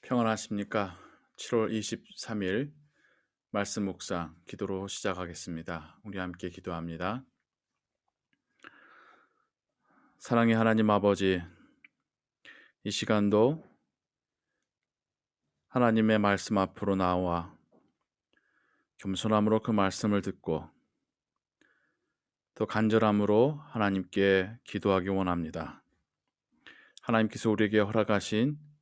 평안하십니까? 7월 23일 말씀 묵상 기도로 시작하겠습니다. 우리 함께 기도합니다. 사랑의 하나님 아버지, 이 시간도 하나님의 말씀 앞으로 나와 겸손함으로 그 말씀을 듣고 또 간절함으로 하나님께 기도하기 원합니다. 하나님께서 우리에게 허락하신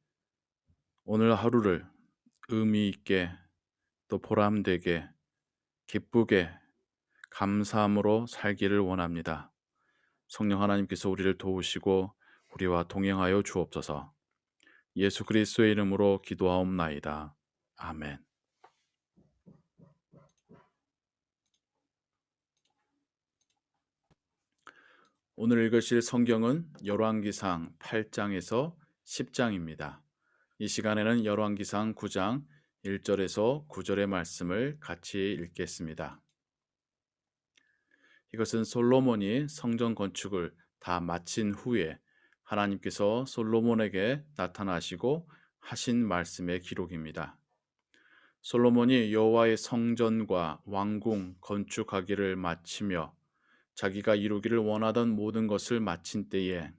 오늘 하루를 의미 있게 또 보람되게 기쁘게 감사함으로 살기를 원합니다. 성령 하나님께서 우리를 도우시고 우리와 동행하여 주옵소서. 예수 그리스도의 이름으로 기도하옵나이다. 아멘. 오늘 읽으실 성경은 열왕기상 8장에서 10장입니다. 이 시간에는 열왕기상 9장 1절에서 9절의 말씀을 같이 읽겠습니다. 이것은 솔로몬이 성전 건축을 다 마친 후에 하나님께서 솔로몬에게 나타나시고 하신 말씀의 기록입니다. 솔로몬이 여호와의 성전과 왕궁 건축하기를 마치며 자기가 이루기를 원하던 모든 것을 마친 때에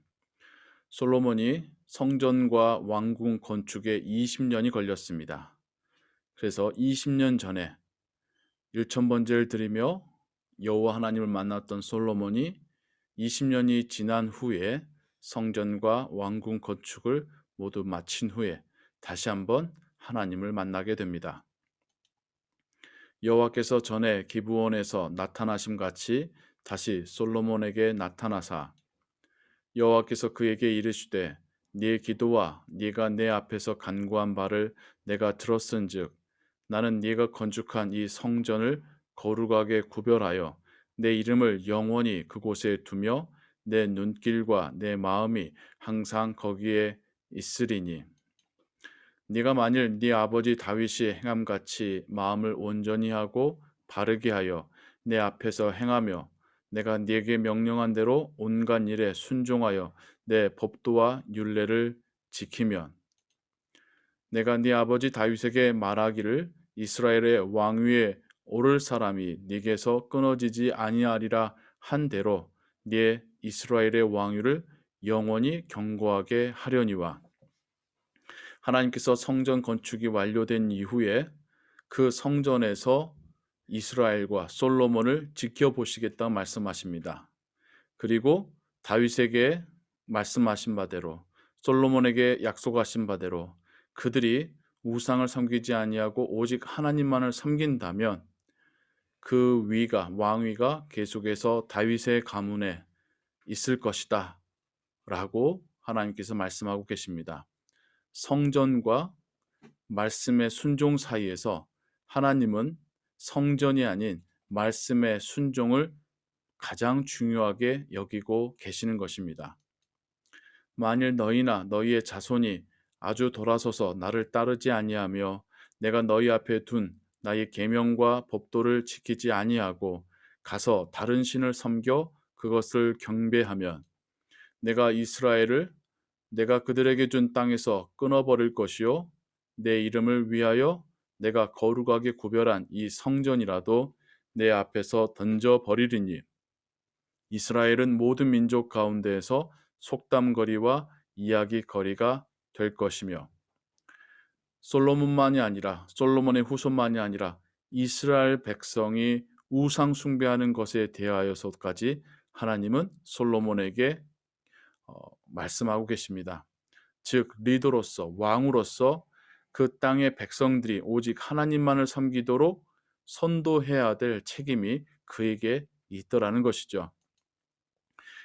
솔로몬이 성전과 왕궁 건축에 20년이 걸렸습니다. 그래서 20년 전에 일천번제를 드리며 여호와 하나님을 만났던 솔로몬이 20년이 지난 후에 성전과 왕궁 건축을 모두 마친 후에 다시 한번 하나님을 만나게 됩니다. 여호와께서 전에 기브온에서 나타나심 같이 다시 솔로몬에게 나타나사 여호와께서 그에게 이르시되 네 기도와 네가 내 앞에서 간구한 바를 내가 들었은즉 나는 네가 건축한 이 성전을 거룩하게 구별하여 내 이름을 영원히 그곳에 두며 내 눈길과 내 마음이 항상 거기에 있으리니 네가 만일 네 아버지 다윗이 행함같이 마음을 온전히 하고 바르게 하여 내 앞에서 행하며 내가 네게 명령한 대로 온갖 일에 순종하여 내 법도와 율례를 지키면 내가 네 아버지 다윗에게 말하기를 이스라엘의 왕위에 오를 사람이 네게서 끊어지지 아니하리라 한 대로 네 이스라엘의 왕위를 영원히 견고하게 하려니와 하나님께서 성전 건축이 완료된 이후에 그 성전에서 이스라엘과 솔로몬을 지켜보시겠다 말씀하십니다. 그리고 다윗에게 말씀하신 바대로 솔로몬에게 약속하신 바대로 그들이 우상을 섬기지 아니하고 오직 하나님만을 섬긴다면 그 위가 왕위가 계속해서 다윗의 가문에 있을 것이다 라고 하나님께서 말씀하고 계십니다. 성전과 말씀의 순종 사이에서 하나님은 성전이 아닌 말씀의 순종을 가장 중요하게 여기고 계시는 것입니다. 만일 너희나 너희의 자손이 아주 돌아서서 나를 따르지 아니하며 내가 너희 앞에 둔 나의 계명과 법도를 지키지 아니하고 가서 다른 신을 섬겨 그것을 경배하면 내가 이스라엘을 내가 그들에게 준 땅에서 끊어버릴 것이요 내 이름을 위하여 내가 거룩하게 구별한 이 성전이라도 내 앞에서 던져버리리니 이스라엘은 모든 민족 가운데에서 속담거리와 이야기거리가 될 것이며 솔로몬의 후손만이 아니라 이스라엘 백성이 우상 숭배하는 것에 대하여서까지 하나님은 솔로몬에게 말씀하고 계십니다. 즉 리더로서 왕으로서 그 땅의 백성들이 오직 하나님만을 섬기도록 선도해야 될 책임이 그에게 있더라는 것이죠.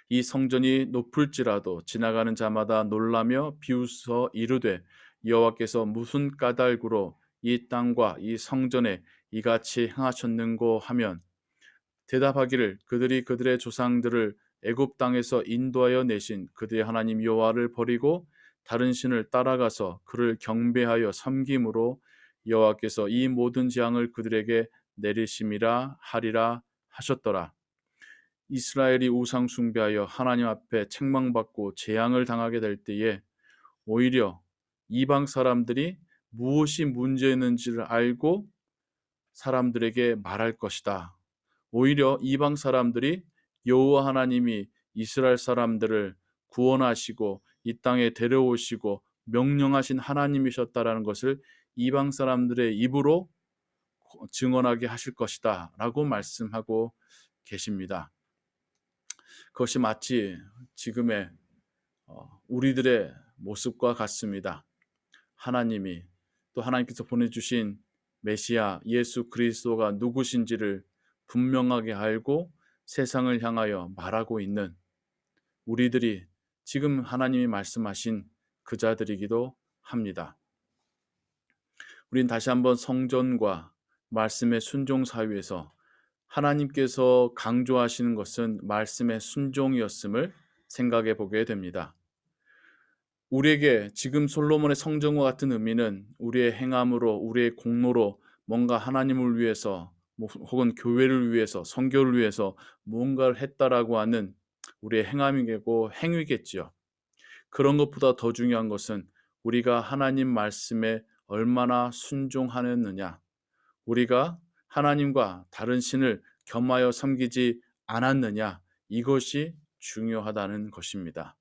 이 성전이 높을지라도 지나가는 자마다 놀라며 비웃어 이르되 여호와께서 무슨 까닭으로 이 땅과 이 성전에 이같이 행하셨는고 하면 대답하기를 그들이 그들의 조상들을 애굽 땅에서 인도하여 내신 그들의 하나님 여호와를 버리고 다른 신을 따라가서 그를 경배하여 섬김으로 여호와께서 이 모든 재앙을 그들에게 내리심이라 하리라 하셨더라. 이스라엘이 우상 숭배하여 하나님 앞에 책망받고 재앙을 당하게 될 때에 오히려 이방 사람들이 무엇이 문제였는지를 알고 사람들에게 말할 것이다. 오히려 이방 사람들이 여호와 하나님이 이스라엘 사람들을 구원하시고 이 땅에 데려오시고 명령하신 하나님이셨다라는 것을 이방 사람들의 입으로 증언하게 하실 것이다 라고 말씀하고 계십니다. 그것이 마치 지금의 우리들의 모습과 같습니다. 하나님이 또 하나님께서 보내주신 메시아 예수 그리스도가 누구신지를 분명하게 알고 세상을 향하여 말하고 있는 우리들이 지금 하나님이 말씀하신 그 자들이기도 합니다. 우린 다시 한번 성전과 말씀의 순종 사유에서 하나님께서 강조하시는 것은 말씀의 순종이었음을 생각해 보게 됩니다. 우리에게 지금 솔로몬의 성전과 같은 의미는 우리의 행함으로, 우리의 공로로 뭔가 하나님을 위해서 혹은 교회를 위해서, 선교를 위해서 무언가를 했다라고 하는 우리의 행함이고 행위겠지요. 그런 것보다 더 중요한 것은 우리가 하나님 말씀에 얼마나 순종하였느냐, 우리가 하나님과 다른 신을 겸하여 섬기지 않았느냐, 이것이 중요하다는 것입니다.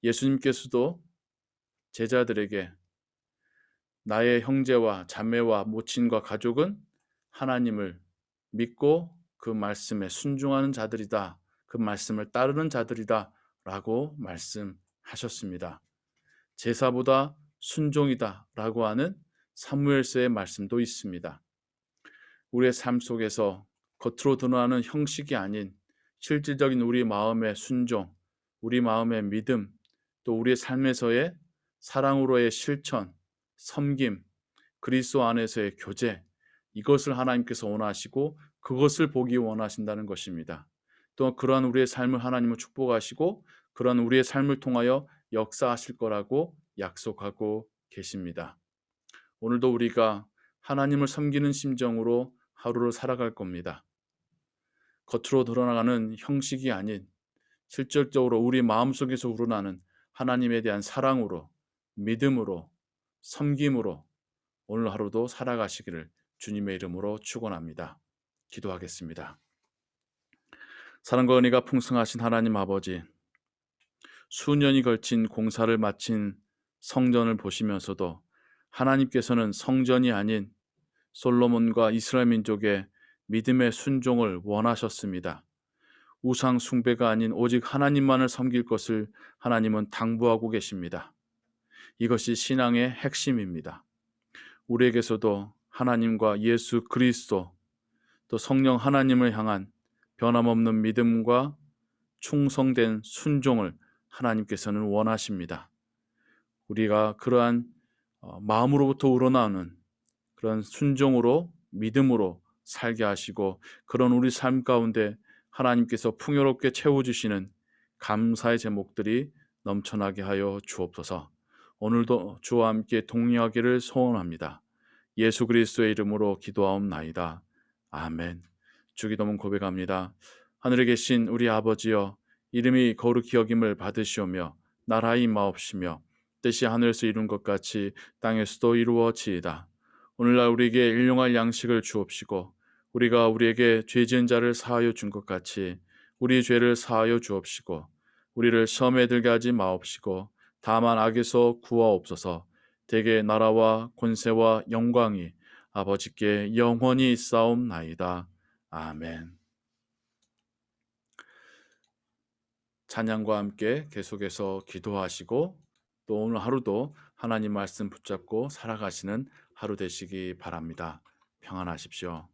예수님께서도 제자들에게 나의 형제와 자매와 모친과 가족은 하나님을 믿고 그 말씀에 순종하는 자들이다, 그 말씀을 따르는 자들이다 라고 말씀하셨습니다. 제사보다 순종이다 라고 하는 사무엘서의 말씀도 있습니다. 우리의 삶 속에서 겉으로 드러나는 형식이 아닌 실질적인 우리 마음의 순종, 우리 마음의 믿음, 또 우리의 삶에서의 사랑으로의 실천, 섬김, 그리스도 안에서의 교제, 이것을 하나님께서 원하시고 그것을 보기 원하신다는 것입니다. 또 그러한 우리의 삶을 하나님은 축복하시고 그러한 우리의 삶을 통하여 역사하실 거라고 약속하고 계십니다. 오늘도 우리가 하나님을 섬기는 심정으로 하루를 살아갈 겁니다. 겉으로 드러나가는 형식이 아닌 실질적으로 우리 마음속에서 우러나는 하나님에 대한 사랑으로, 믿음으로, 섬김으로 오늘 하루도 살아가시기를 주님의 이름으로 축원합니다. 기도하겠습니다. 사랑과 은혜가 풍성하신 하나님 아버지, 수년이 걸친 공사를 마친 성전을 보시면서도 하나님께서는 성전이 아닌 솔로몬과 이스라엘 민족의 믿음의 순종을 원하셨습니다. 우상 숭배가 아닌 오직 하나님만을 섬길 것을 하나님은 당부하고 계십니다. 이것이 신앙의 핵심입니다. 우리에게서도 하나님과 예수 그리스도 또 성령 하나님을 향한 변함없는 믿음과 충성된 순종을 하나님께서는 원하십니다. 우리가 그러한 마음으로부터 우러나오는 그런 순종으로 믿음으로 살게 하시고 그런 우리 삶 가운데 하나님께서 풍요롭게 채워주시는 감사의 제목들이 넘쳐나게 하여 주옵소서. 오늘도 주와 함께 동행하기를 소원합니다. 예수 그리스도의 이름으로 기도하옵나이다. 아멘. 주기도문 고백합니다. 하늘에 계신 우리 아버지여, 이름이 거룩히 여김을 받으시오며 나라의 임하옵시며 뜻이 하늘에서 이룬 것 같이 땅에서도 이루어지이다. 오늘날 우리에게 일용할 양식을 주옵시고 우리가 우리에게 죄 지은 자를 사하여 준 것 같이 우리 죄를 사하여 주옵시고 우리를 시험에 들게 하지 마옵시고 다만 악에서 구하옵소서. 대개 나라와 권세와 영광이 아버지께 영원히 있사옵나이다. 아멘. 찬양과 함께 계속해서 기도하시고 또 오늘 하루도 하나님 말씀 붙잡고 살아가시는 하루 되시기 바랍니다. 평안하십시오.